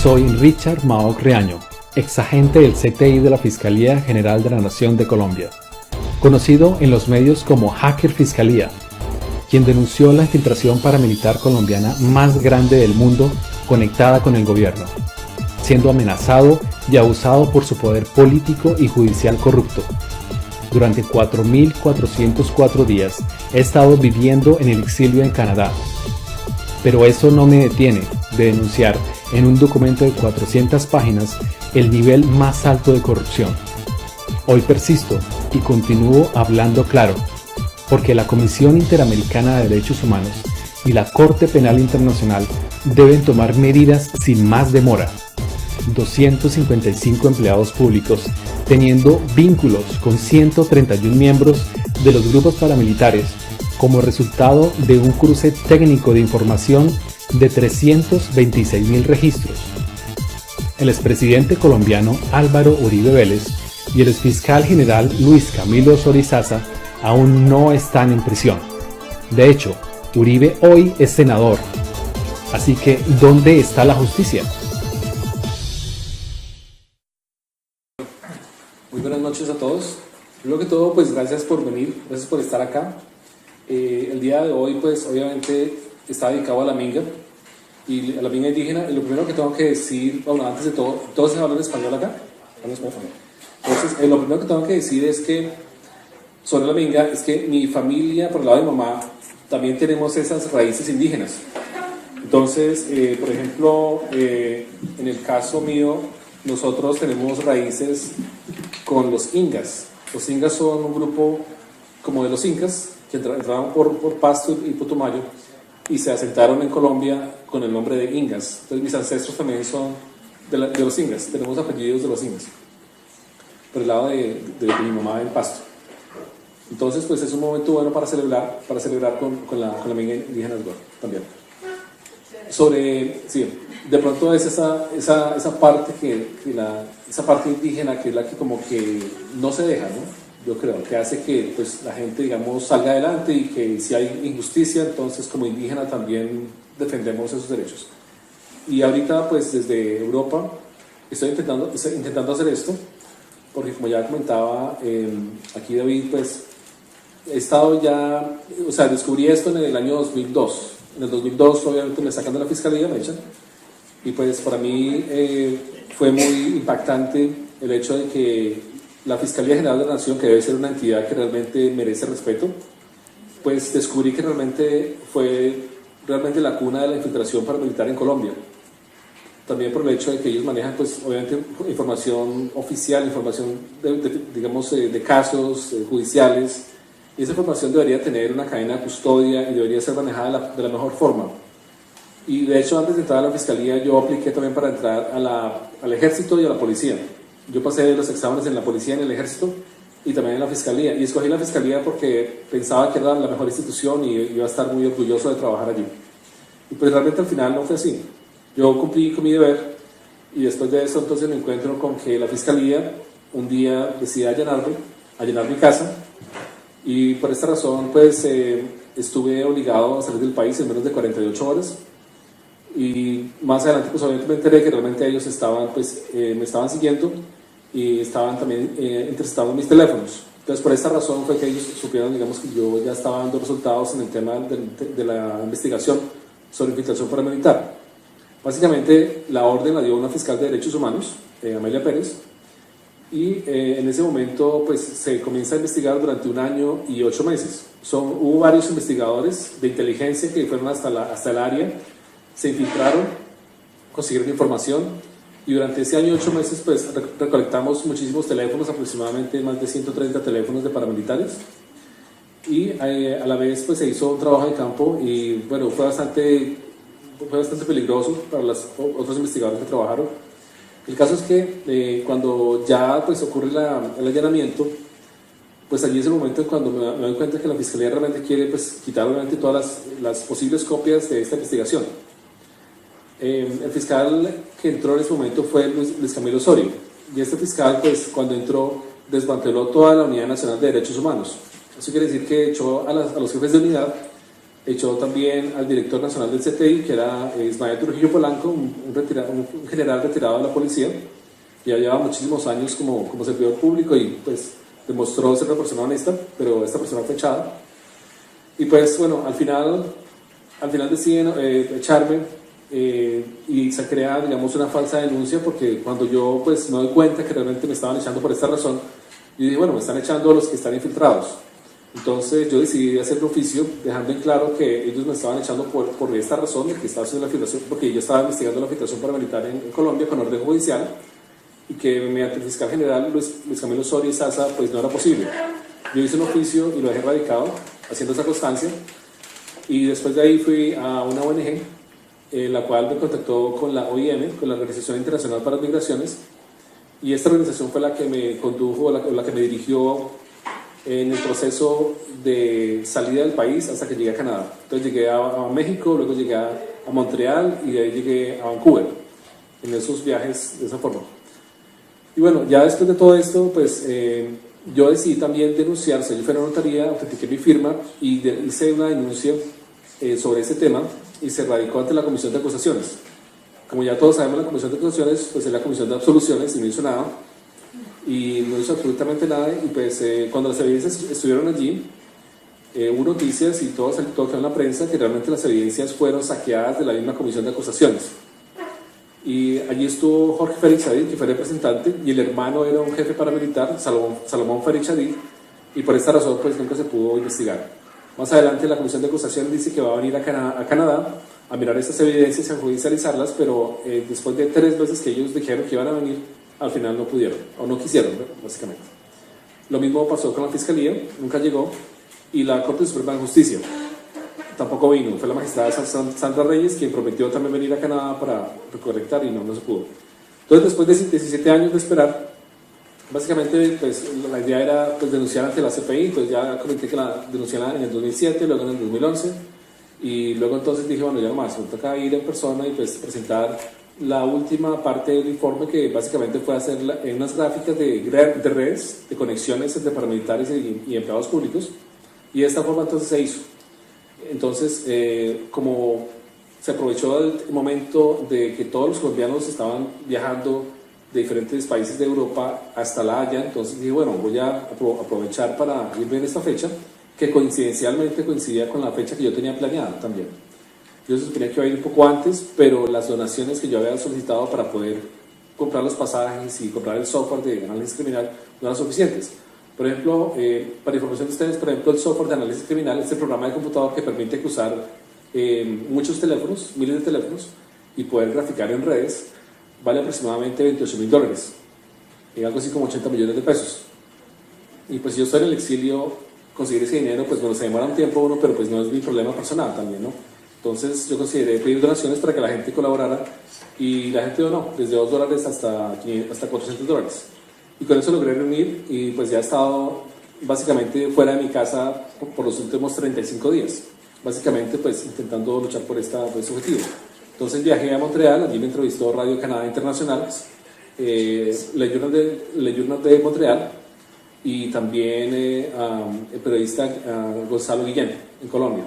Soy Richard Maoc Riaño, exagente del CTI de la Fiscalía General de la Nación de Colombia, conocido en los medios como Hacker Fiscalía, quien denunció la infiltración paramilitar colombiana más grande del mundo conectada con el gobierno, siendo amenazado y abusado por su poder político y judicial corrupto. Durante 4.404 días he estado viviendo en el exilio en Canadá, pero eso no me detiene de denunciar en un documento de 400 páginas el nivel más alto de corrupción. Hoy persisto y continúo hablando claro, porque la Comisión Interamericana de Derechos Humanos y la Corte Penal Internacional deben tomar medidas sin más demora. 255 empleados públicos teniendo vínculos con 131 miembros de los grupos paramilitares como resultado de un cruce técnico de información de 326.000 registros. El expresidente colombiano Álvaro Uribe Vélez y el exfiscal general Luis Camilo Sorizaza aún no están en prisión. De hecho, Uribe hoy es senador. Así que, ¿dónde está la justicia? Muy buenas noches a todos. Primero que todo, pues gracias por venir, gracias por estar acá. El día de hoy, pues obviamente está dedicado a la minga y a la minga indígena. Y lo primero que tengo que decir, bueno, antes de todo, ¿todos se hablan español acá? Entonces, lo primero que tengo que decir es que sobre la minga es que mi familia, por el lado de mi mamá, también tenemos esas raíces indígenas. Entonces, por ejemplo, en el caso mío, nosotros tenemos raíces con los ingas. Los ingas son un grupo como de los incas que entraron por Pasto y Putumayo y se asentaron en Colombia con el nombre de ingas. Entonces mis ancestros también son de los ingas, tenemos apellidos de los ingas, por el lado de mi mamá en Pasto. Entonces pues es un momento bueno para celebrar con la minga indígena también. Sí, de pronto es esa parte esa parte indígena que es la que como que no se deja, ¿no? Yo creo que hace que pues la gente, digamos, salga adelante y que si hay injusticia, entonces como indígena también defendemos esos derechos. Y ahorita pues desde Europa estoy intentando hacer esto, porque como ya comentaba aquí David, pues he estado ya, o sea, descubrí esto en el año 2002. En el 2002 obviamente me sacan de la fiscalía, me echan, y pues para mí fue muy impactante el hecho de que la Fiscalía General de la Nación, que debe ser una entidad que realmente merece respeto, pues descubrí que fue realmente la cuna de la infiltración paramilitar en Colombia. También por el hecho de que ellos manejan, pues obviamente, información oficial, información de casos judiciales, y esa información debería tener una cadena de custodia y debería ser manejada de la mejor forma. Y de hecho, antes de entrar a la Fiscalía, yo apliqué también para entrar al Ejército y a la Policía. Yo pasé los exámenes en la Policía, en el Ejército y también en la Fiscalía. Y escogí la Fiscalía porque pensaba que era la mejor institución y iba a estar muy orgulloso de trabajar allí. Y pues realmente al final no fue así. Yo cumplí con mi deber y después de eso entonces me encuentro con que la Fiscalía un día decide allanar mi casa, y por esta razón pues estuve obligado a salir del país en menos de 48 horas. Y más adelante pues obviamente me enteré que realmente ellos me estaban siguiendo y estaban también interceptando mis teléfonos. Entonces por esta razón fue que ellos supieron, digamos, que yo ya estaba dando resultados en el tema de la investigación sobre infiltración paramilitar. Básicamente la orden la dio una fiscal de derechos humanos, Amelia Pérez, y en ese momento pues se comienza a investigar durante 1 año y 8 meses. Hubo varios investigadores de inteligencia que fueron hasta el área, se infiltraron, consiguieron información, y durante ese año y 8 meses pues recolectamos muchísimos teléfonos, aproximadamente más de 130 teléfonos de paramilitares, y a la vez pues se hizo un trabajo de campo y bueno, fue bastante peligroso para los otros investigadores que trabajaron. El caso es que cuando ya pues ocurre el allanamiento, pues allí es el momento cuando me doy cuenta que la Fiscalía realmente quiere pues quitar obviamente todas las posibles copias de esta investigación. El fiscal que entró en ese momento fue Luis Camilo Osorio, y este fiscal pues cuando entró desmanteló toda la Unidad Nacional de Derechos Humanos. Eso quiere decir que echó a los jefes de unidad echó también al director nacional del CTI, que era Ismael Trujillo Polanco, un general retirado de la policía, que ya llevaba muchísimos años como servidor público y pues demostró ser una persona honesta, pero esta persona fue echada. Y pues bueno, al final deciden echarme y se crea, digamos, una falsa denuncia, porque cuando yo pues me doy cuenta que realmente me estaban echando por esta razón, yo dije, bueno, me están echando a los que están infiltrados. Entonces yo decidí hacer un oficio dejando en claro que ellos me estaban echando por esta razón, que estaba haciendo la filtración, porque yo estaba investigando la filtración paramilitar en Colombia con orden judicial, y que mediante el fiscal general Luis Camilo Soria y Sasa pues no era posible. Yo hice un oficio y lo dejé radicado haciendo esa constancia, y después de ahí fui a una ONG la cual me contactó con la OIM, con la Organización Internacional para las Migraciones, y esta organización fue la que me condujo, la que me dirigió en el proceso de salida del país hasta que llegué a Canadá. Entonces llegué a México, luego llegué a Montreal y de ahí llegué a Vancouver, en esos viajes de esa forma. Y bueno, ya después de todo esto, pues yo decidí también denunciar, yo fui a la notaría, autentiqué mi firma y hice una denuncia sobre ese tema, y se radicó ante la Comisión de Acusaciones. Como ya todos sabemos, la Comisión de Acusaciones pues es la Comisión de Absoluciones, y no hizo nada, y no hizo absolutamente nada. Y pues cuando las evidencias estuvieron allí, hubo noticias y todo quedó en la prensa que realmente las evidencias fueron saqueadas de la misma Comisión de Acusaciones. Y allí estuvo Jorge Félix Hadid, que fue representante, y el hermano era un jefe paramilitar, Salomón Félix Hadid, y por esta razón pues nunca se pudo investigar. Más adelante la Comisión de Acusación dice que va a venir a Canadá a mirar estas evidencias y a judicializarlas, pero después de 3 veces que ellos dijeron que iban a venir, al final no pudieron, o no quisieron, básicamente. Lo mismo pasó con la Fiscalía, nunca llegó, y la Corte Suprema de Justicia tampoco vino. Fue la magistrada Sandra Reyes quien prometió también venir a Canadá para correctar, y no se pudo. Entonces, después de 17 años de esperar, básicamente pues, la idea era pues, denunciar ante la CPI. Entonces ya comenté que la denunciara en el 2007, luego en el 2011, y luego entonces dije, bueno, ya no más, me toca ir en persona y pues presentar la última parte del informe, que básicamente fue hacer en unas gráficas de redes, de conexiones entre paramilitares y empleados públicos, y de esta forma entonces se hizo. Entonces, como se aprovechó el momento de que todos los colombianos estaban viajando de diferentes países de Europa hasta La Haya, entonces dije, bueno, voy a aprovechar para irme en esta fecha, que coincidencialmente coincidía con la fecha que yo tenía planeada también. Yo suponía que iba a ir un poco antes, pero las donaciones que yo había solicitado para poder comprar los pasajes y comprar el software de análisis criminal no eran suficientes. Por ejemplo, para información de ustedes, por ejemplo, el software de análisis criminal, este programa de computador que permite cruzar muchos teléfonos, miles de teléfonos, y poder graficar en redes, vale aproximadamente $28.000, algo así como 80 millones de pesos. Y pues si yo estoy en el exilio, conseguir ese dinero, pues bueno, se demora un tiempo uno, pero pues no es mi problema personal también, ¿no? Entonces yo consideré pedir donaciones para que la gente colaborara, y la gente donó desde $2 hasta $400. Y con eso logré reunir, y pues ya he estado básicamente fuera de mi casa por los últimos 35 días, básicamente pues intentando luchar por este objetivo. Entonces viajé a Montreal, allí me entrevistó Radio Canadá Internacional, Le Journal de Montreal, y también el periodista Gonzalo Guillén en Colombia.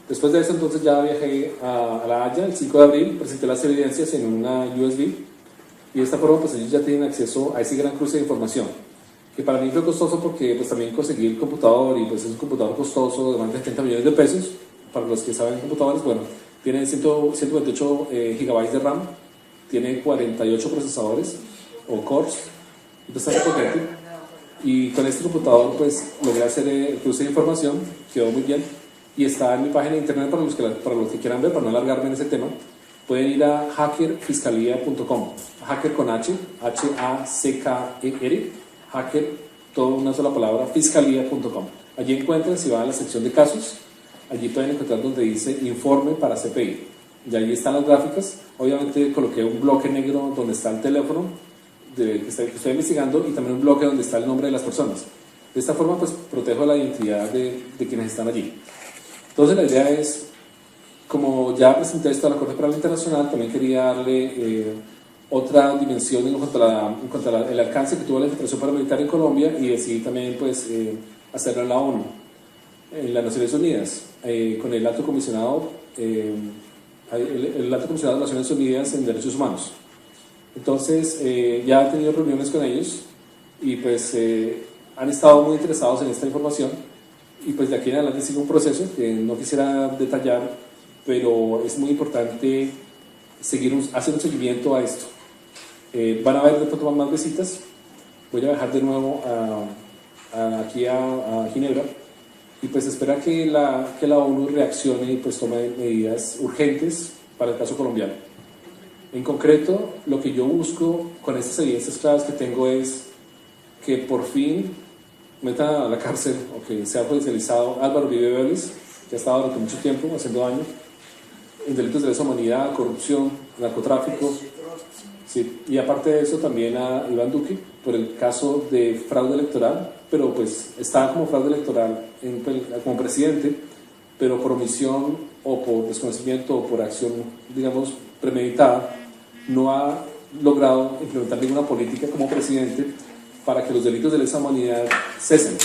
Después de eso entonces ya viajé a La Haya el 5 de abril, presenté las evidencias en una USB, y de esta forma pues ellos ya tienen acceso a ese gran cruce de información, que para mí fue costoso porque pues también conseguí el computador, y pues es un computador costoso de más de 30 millones de pesos. Para los que saben computadores, bueno, tiene 128 gigabytes de RAM, tiene 48 procesadores o cores, bastante potente, y con este computador pues logré hacer el cruce de información, quedó muy bien, y está en mi página de internet para los que quieran ver, para no alargarme en ese tema. Pueden ir a hackerfiscalía.com, hacker con H-A-C-K-E-R, hacker, todo una sola palabra, fiscalía.com. Allí encuentran, si van a la sección de casos, allí pueden encontrar donde dice informe para CPI, y allí están las gráficas. Obviamente coloqué un bloque negro donde está el teléfono que estoy investigando, y también un bloque donde está el nombre de las personas. De esta forma pues protejo la identidad de quienes están allí. Entonces la idea es, como ya presenté esto a la Corte Penal Internacional, también quería darle otra dimensión en cuanto al alcance que tuvo la infiltración paramilitar en Colombia, y decidí también pues hacerlo en la ONU. en las Naciones Unidas, con el alto comisionado, el alto comisionado de las Naciones Unidas en Derechos Humanos. Entonces, ya he tenido reuniones con ellos y pues han estado muy interesados en esta información, y pues de aquí en adelante sigue un proceso que no quisiera detallar, pero es muy importante hacer un seguimiento a esto. Van a haber de pronto más visitas. Voy a viajar de nuevo aquí a Ginebra, y pues espera que la ONU reaccione y pues tome medidas urgentes para el caso colombiano. En concreto, lo que yo busco con estas evidencias claras que tengo es que por fin metan a la cárcel, o que sea judicializado, Álvaro Uribe Vélez, que ha estado durante mucho tiempo haciendo daño en delitos de lesa humanidad, corrupción, narcotráfico. Sí, y aparte de eso también a Iván Duque por el caso de fraude electoral, pero pues está como fraude electoral como presidente, pero por omisión o por desconocimiento o por acción, digamos, premeditada, no ha logrado implementar ninguna política como presidente para que los delitos de lesa humanidad cesen.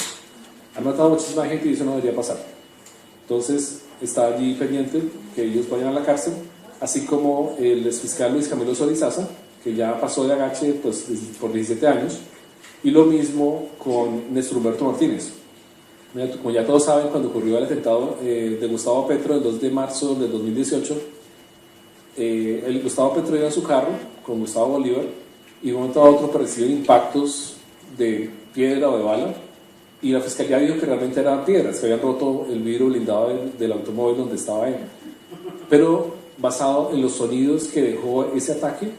Han matado a muchísima gente y eso no debería pasar. Entonces está allí pendiente que ellos vayan a la cárcel, así como el exfiscal Luis Camilo Sorizaza, que ya pasó de agache pues, por 17 años, y lo mismo con Néstor Humberto Martínez. Como ya todos saben, cuando ocurrió el atentado de Gustavo Petro el 2 de marzo del 2018, Gustavo Petro iba en su carro con Gustavo Bolívar, y de un momento a otro aparecieron impactos de piedra o de bala, y la fiscalía dijo que realmente eran piedras, que habían roto el vidrio blindado del automóvil donde estaba él. Pero basado en los sonidos que dejó ese ataque,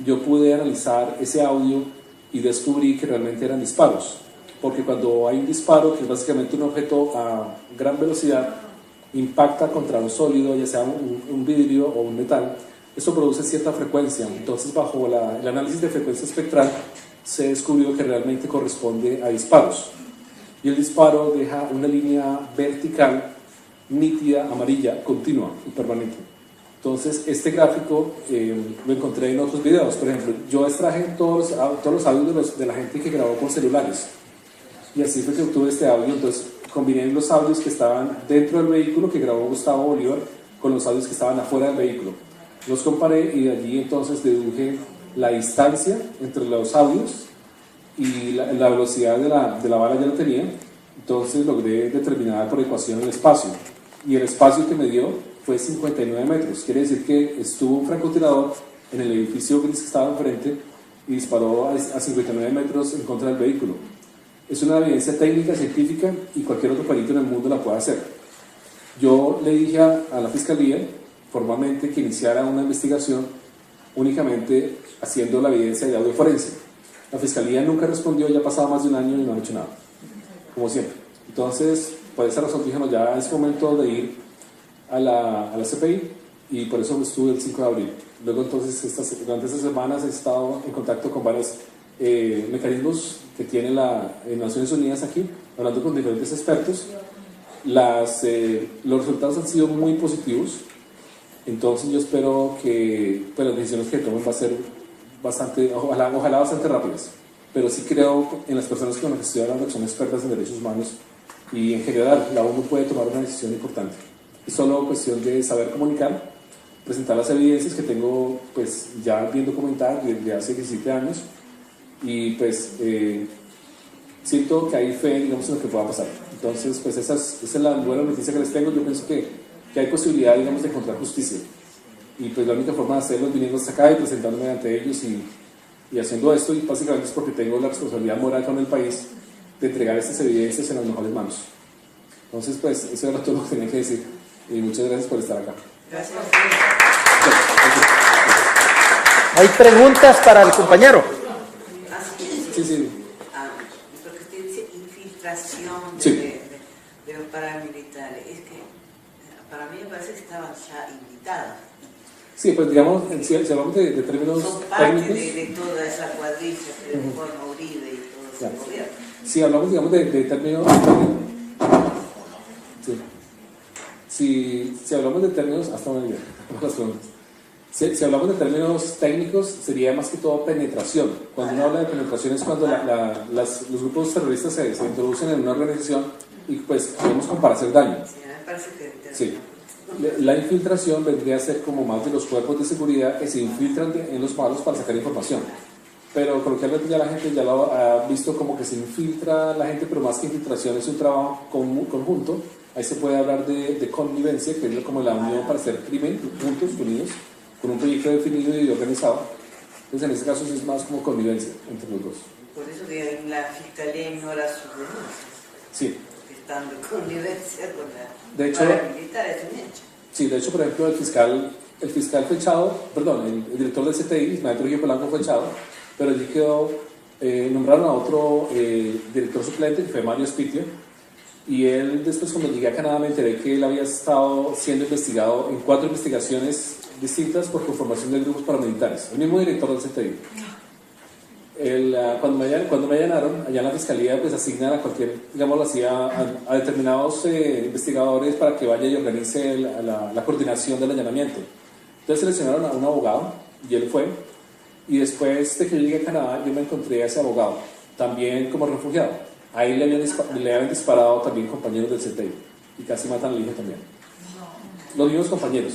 yo pude analizar ese audio y descubrí que realmente eran disparos, porque cuando hay un disparo, que es básicamente un objeto a gran velocidad, impacta contra un sólido, ya sea un vidrio o un metal, eso produce cierta frecuencia. Entonces, bajo el análisis de frecuencia espectral, se descubrió que realmente corresponde a disparos, y el disparo deja una línea vertical nítida, amarilla, continua y permanente. Entonces, este gráfico lo encontré en otros videos. Por ejemplo, yo extraje todos los audios de la gente que grabó con celulares, y así fue que obtuve este audio. Entonces, combiné los audios que estaban dentro del vehículo que grabó Gustavo Bolívar con los audios que estaban afuera del vehículo. Los comparé y de allí entonces deduje la distancia entre los audios, y la velocidad de la bala ya la tenía. Entonces logré determinar por ecuación el espacio, y el espacio que me dio fue 59 metros. Quiere decir que estuvo un francotirador en el edificio gris que estaba enfrente y disparó a 59 metros en contra del vehículo. Es una evidencia técnica, científica, y cualquier otro perito en el mundo la puede hacer. Yo le dije a la fiscalía formalmente que iniciara una investigación únicamente haciendo la evidencia de audio forense. La fiscalía nunca respondió, ya ha pasado más de un año y no han hecho nada, como siempre. Entonces, por esa razón dijimos, ya es momento de ir a la CPI, y por eso estuve el 5 de abril. Luego entonces, durante estas semanas he estado en contacto con varios mecanismos que tiene las Naciones Unidas aquí, hablando con diferentes expertos. Los resultados han sido muy positivos, entonces yo espero que pues, las decisiones que tomen va a ser bastante, ojalá bastante rápidas, pero sí creo en las personas con las que estoy hablando, que son expertas en derechos humanos, y en general la ONU puede tomar una decisión importante. Es solo cuestión de saber comunicar, presentar las evidencias que tengo pues ya bien documentadas desde hace 17 años, y pues siento que hay fe, digamos, en lo que pueda pasar. Entonces pues esa es la buena noticia que les tengo. Yo pienso que hay posibilidad, digamos, de encontrar justicia, y pues la única forma de hacerlo es viniendo hasta acá y presentándome ante ellos y haciendo esto, y básicamente es porque tengo la responsabilidad moral con el país de entregar estas evidencias en las mejores manos. Entonces pues eso era todo lo que tenía que decir, y muchas gracias por estar acá. Gracias. ¿Hay preguntas para el compañero? Sí, sí. Lo que usted dice, infiltración Sí. de los paramilitares, es que para mí me parece que estaban ya invitados. Sí, pues digamos, si hablamos de términos Son parte técnicos, de toda esa cuadrilla que forma Uribe y todo ese claro. gobierno. Si hablamos, digamos, de términos... Sí. Si hablamos de términos... Hasta una idea. Si hablamos de términos técnicos, sería más que todo penetración. Cuando uno habla de penetración es cuando los grupos terroristas se introducen en una organización y pues queremos como para hacer daño. Sí, me parece que Sí. La infiltración vendría a ser como más de los cuerpos de seguridad que se infiltran en los malos para sacar información. Pero coloquialmente ya la gente ya lo ha visto como que se infiltra la gente, pero más que infiltración es un trabajo conjunto. Ahí se puede hablar de connivencia, que es como la unión para hacer crimen juntos, unidos, con un proyecto definido y organizado. Entonces en este caso es más como connivencia entre los dos. por eso que la fiscalía ignora sus denuncias, Sí. que están de connivencia con la De hecho, paramilitar, es un hecho. sí, de hecho, por ejemplo, el fiscal fue echado, perdón, el director del CTI, Ismael Trujillo Polanco, fue echado, pero allí quedó, nombraron a otro director suplente, que fue Mario Spitio, y él después, cuando llegué a Canadá, me enteré que él había estado siendo investigado en 4 investigaciones distintas por conformación de grupos paramilitares, el mismo director del CTI. Cuando me allanaron, allá en la fiscalía, pues asignan a cualquier, digámoslo así, a determinados investigadores para que vaya y organice la coordinación del allanamiento. Entonces seleccionaron a un abogado y él fue. Y después de que yo llegué a Canadá, yo me encontré a ese abogado, también como refugiado. Ahí le habían disparado también compañeros del CTI y casi matan al hijo también. Los mismos compañeros.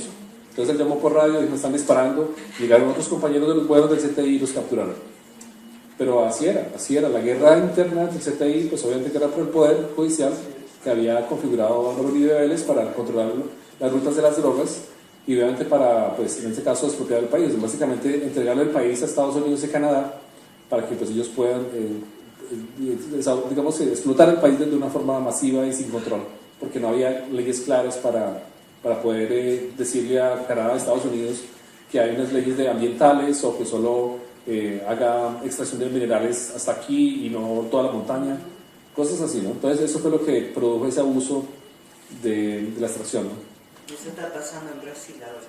Entonces él llamó por radio y dijo: me están disparando. Llegaron otros compañeros de los buenos del CTI y los capturaron. Pero así era, la guerra interna del CTI, pues obviamente era por el poder judicial que había configurado a Uribe Vélez para controlar las rutas de las drogas y obviamente para, pues en este caso, expropiar el país, básicamente entregarle el país a Estados Unidos y Canadá para que pues ellos puedan, digamos, explotar el país de una forma masiva y sin control, porque no había leyes claras para poder decirle a Canadá, a Estados Unidos, que hay unas leyes ambientales o que solo haga extracción de minerales hasta aquí y no toda la montaña, cosas así, ¿no? Entonces eso fue lo que produjo ese abuso de la extracción, ¿no? Eso está pasando en Brasil ahora,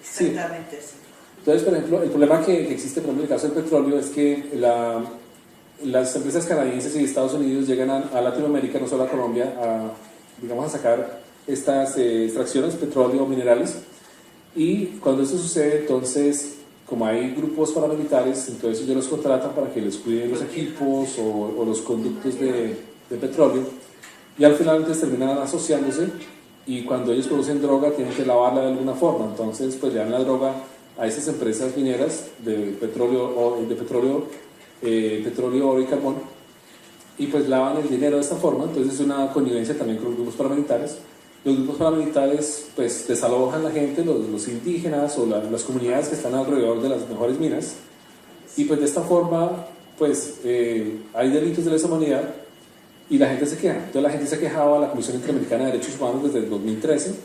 Sí. exactamente así. Entonces, por ejemplo, el problema que existe, por ejemplo, en el caso del petróleo es que las empresas canadienses y de Estados Unidos llegan a Latinoamérica, no solo a Colombia, digamos, a sacar estas extracciones, petróleo o minerales, y cuando eso sucede, entonces, como hay grupos paramilitares, entonces ellos los contratan para que les cuiden los equipos o los conductos de petróleo, y al final entonces terminan asociándose, y cuando ellos producen droga tienen que lavarla de alguna forma. Entonces pues le dan la droga a esas empresas mineras de petróleo, oro y carbón, y pues lavan el dinero de esta forma. Entonces es una connivencia también con los grupos paramilitares. Los grupos paramilitares pues desalojan a la gente, los indígenas o las comunidades que están alrededor de las mejores minas, y pues de esta forma pues hay delitos de lesa humanidad y la gente se queja. Entonces la gente se quejaba a la Comisión Interamericana de Derechos Humanos desde el 2013,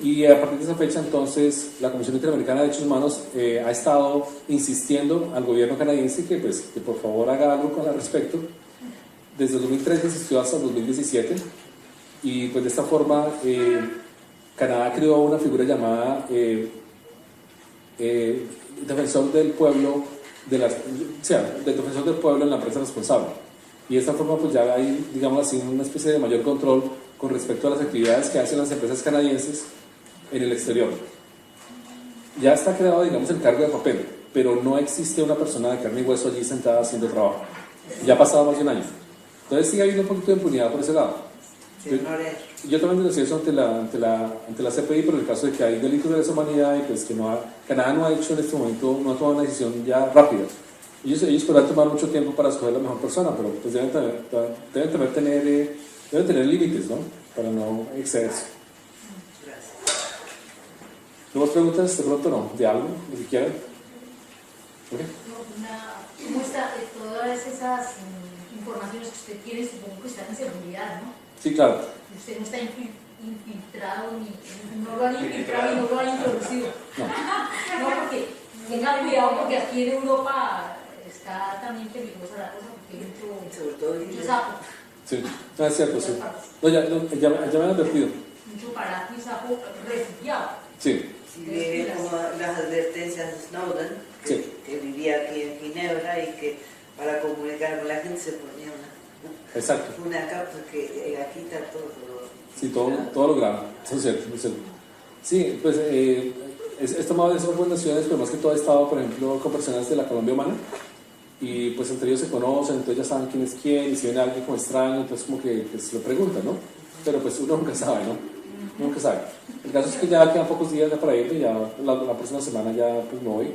y a partir de esa fecha entonces la Comisión Interamericana de Derechos Humanos ha estado insistiendo al gobierno canadiense que por favor haga algo al respecto. Desde el 2013 insistió hasta el 2017. Y pues de esta forma Canadá creó una figura llamada defensor del pueblo, del defensor del pueblo en la empresa responsable. Y de esta forma pues ya hay, digamos así, una especie de mayor control con respecto a las actividades que hacen las empresas canadienses en el exterior. Ya está creado, digamos, el cargo de papel, pero no existe una persona de carne y hueso allí sentada haciendo trabajo. Ya ha pasado más de un año. Entonces sigue habiendo un poquito de impunidad por ese lado. Yo también denuncio eso ante la CPI por el caso de que hay delitos de lesa humanidad y pues que Canadá no ha hecho en este momento, no ha tomado una decisión ya rápida. Ellos podrán tomar mucho tiempo para escoger la mejor persona, pero pues deben tener límites, ¿no? Para no excederse. ¿Nuevas preguntas? De pronto no, de algo, lo que quieran. ¿Okay? ¿Cómo está todas esas informaciones que usted tiene? Supongo que están en seguridad, ¿no? Sí, claro. Usted no está infiltrado, no lo han infiltrado y no lo han introducido. No, porque tenga cuidado, porque aquí en Europa está también peligrosa la cosa, porque hay mucho sapo. Sí, no, es cierto, sí. No, ya me han advertido. Mucho paraco y sapo refugiado. Sí. Sí, como las advertencias de Snowden, que vivía aquí en Ginebra y que para comunicar con la gente se ponía una capa que aquí está todo. Sí, todo lo grave, eso es cierto, es cierto. Sí, pues he tomado esas recomendaciones, pero más que todo he estado, por ejemplo, con personas de la Colombia Humana, y pues entre ellos se conocen, entonces ya saben quién es quién, y si viene alguien como extraño, entonces como que pues, lo preguntan, ¿no? Pero pues uno nunca sabe, ¿no? Nunca sabe. El caso es que ya quedan pocos días ya para irme, ya la próxima semana ya pues me voy,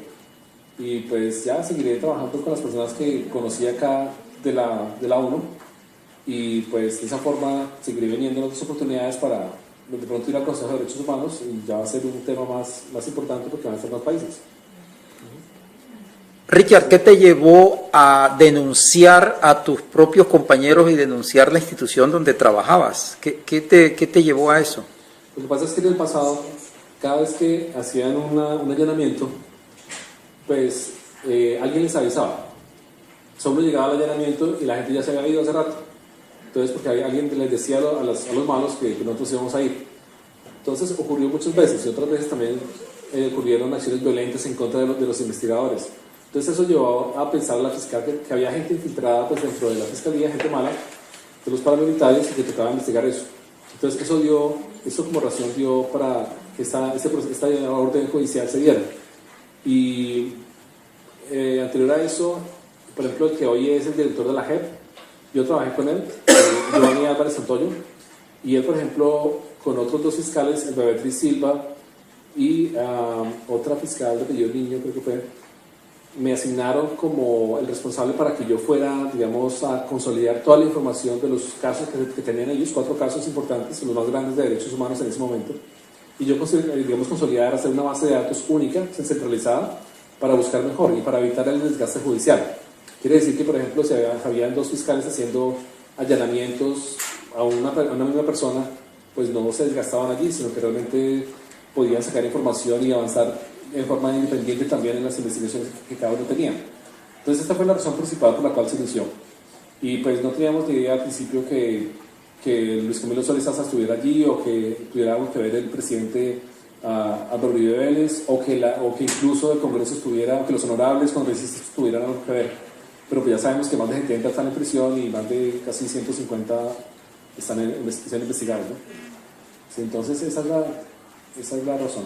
y pues ya seguiré trabajando con las personas que conocí acá de la ONU, y pues de esa forma seguiré viniendo en otras oportunidades para de pronto ir al Consejo de Derechos Humanos, y ya va a ser un tema más importante porque van a estar más países. Richard, ¿qué te llevó a denunciar a tus propios compañeros y denunciar la institución donde trabajabas? ¿Qué te llevó a eso? Lo que pasa es que en el pasado, cada vez que hacían un allanamiento, pues alguien les avisaba. Solo llegaba al allanamiento y la gente ya se había ido hace rato. Entonces, porque alguien les decía a los malos que nosotros íbamos a ir. Entonces, ocurrió muchas veces, y otras veces también ocurrieron acciones violentas en contra de los investigadores. Entonces, eso llevó a pensar a la fiscal que había gente infiltrada pues, dentro de la fiscalía, gente mala, de los paramilitares, y que tocaba investigar eso. Entonces, eso como razón dio para que esta orden judicial se diera. Y anterior a eso, por ejemplo, el que hoy es el director de la JEP, yo trabajé con él, Giovanni Álvarez Santoyo, y él, por ejemplo, con otros dos fiscales, el Beatriz Silva y otra fiscal de apellido Niño, creo que fue, me asignaron como el responsable para que yo fuera, digamos, a consolidar toda la información de los casos que tenían ellos, 4 casos importantes, los más grandes de derechos humanos en ese momento, y yo, digamos, consolidar, hacer una base de datos única, centralizada, para buscar mejor y para evitar el desgaste judicial. Quiere decir que, por ejemplo, si habían 2 fiscales haciendo allanamientos a una misma persona, pues no se desgastaban allí, sino que realmente podían sacar información y avanzar en forma independiente también en las investigaciones que cada uno tenía. Entonces esta fue la razón principal por la cual se inició. Y pues no teníamos ni idea al principio que Luis Camilo Solís-Saza estuviera allí, o que tuviera algo que ver el presidente Álvaro Uribe Vélez, o que incluso el Congreso estuviera, o que los honorables congresistas tuvieran algo que ver. Pero pues ya sabemos que más de 70 están en prisión y más de casi 150 están investigados, ¿no? Sí, entonces esa es la razón.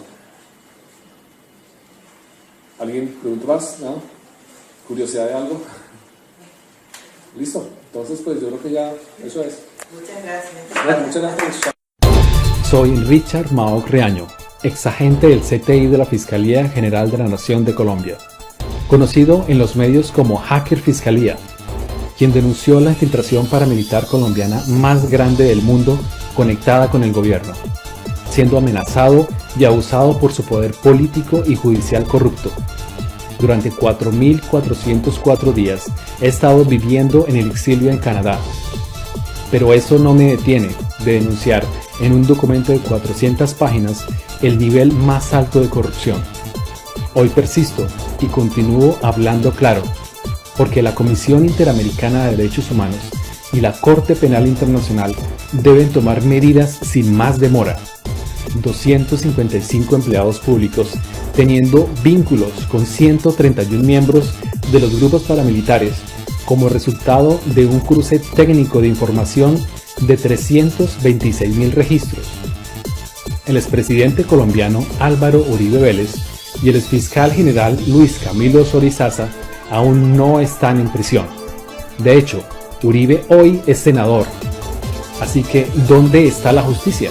¿Alguien pregunta más? ¿No? ¿Curiosidad de algo? Listo. Entonces pues yo creo que ya eso es. Muchas gracias. Muchas gracias. Soy Richard Maoc Reaño, exagente del CTI de la Fiscalía General de la Nación de Colombia, conocido en los medios como Hacker Fiscalía, quien denunció la infiltración paramilitar colombiana más grande del mundo conectada con el gobierno, siendo amenazado y abusado por su poder político y judicial corrupto. Durante 4.404 días he estado viviendo en el exilio en Canadá, pero eso no me detiene de denunciar en un documento de 400 páginas el nivel más alto de corrupción. Hoy persisto y continúo hablando claro, porque la Comisión Interamericana de Derechos Humanos y la Corte Penal Internacional deben tomar medidas sin más demora. 255 empleados públicos teniendo vínculos con 131 miembros de los grupos paramilitares como resultado de un cruce técnico de información de 326.000 registros. El expresidente colombiano Álvaro Uribe Vélez y el exfiscal general Luis Camilo Solís-Saza aún no están en prisión. De hecho, Uribe hoy es senador. Así que, ¿dónde está la justicia?